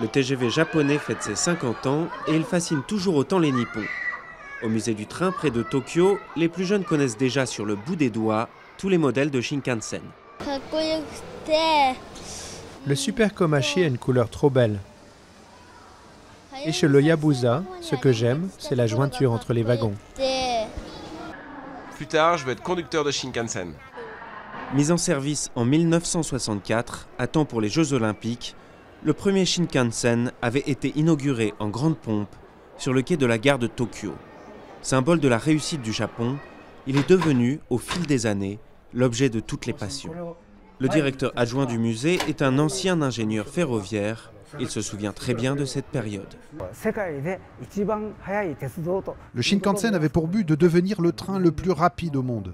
Le TGV japonais fête ses 50 ans et il fascine toujours autant les Nippons. Au musée du train près de Tokyo, les plus jeunes connaissent déjà sur le bout des doigts tous les modèles de Shinkansen. Le Super Komachi a une couleur trop belle. Et chez le Yabusa, ce que j'aime, c'est la jointure entre les wagons. Plus tard, je veux être conducteur de Shinkansen. Mis en service en 1964, à temps pour les Jeux Olympiques, le premier Shinkansen avait été inauguré en grande pompe sur le quai de la gare de Tokyo. Symbole de la réussite du Japon, il est devenu, au fil des années, l'objet de toutes les passions. Le directeur adjoint du musée est un ancien ingénieur ferroviaire. Il se souvient très bien de cette période. Le Shinkansen avait pour but de devenir le train le plus rapide au monde.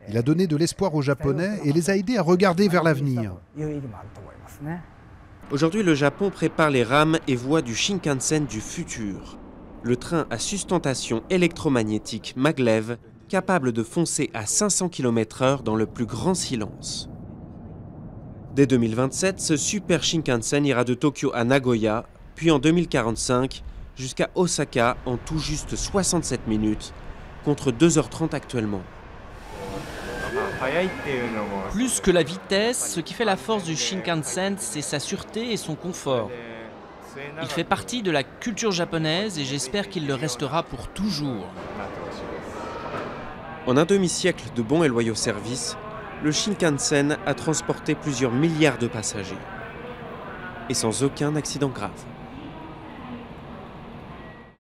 Il a donné de l'espoir aux Japonais et les a aidés à regarder vers l'avenir. Aujourd'hui, le Japon prépare les rames et voies du Shinkansen du futur. Le train à sustentation électromagnétique maglev, capable de foncer à 500 km/h dans le plus grand silence. Dès 2027, ce super Shinkansen ira de Tokyo à Nagoya, puis en 2045 jusqu'à Osaka en tout juste 67 minutes, contre 2h30 actuellement. Plus que la vitesse, ce qui fait la force du Shinkansen, c'est sa sûreté et son confort. Il fait partie de la culture japonaise et j'espère qu'il le restera pour toujours. En un demi-siècle de bons et loyaux services, le Shinkansen a transporté plusieurs milliards de passagers. Et sans aucun accident grave.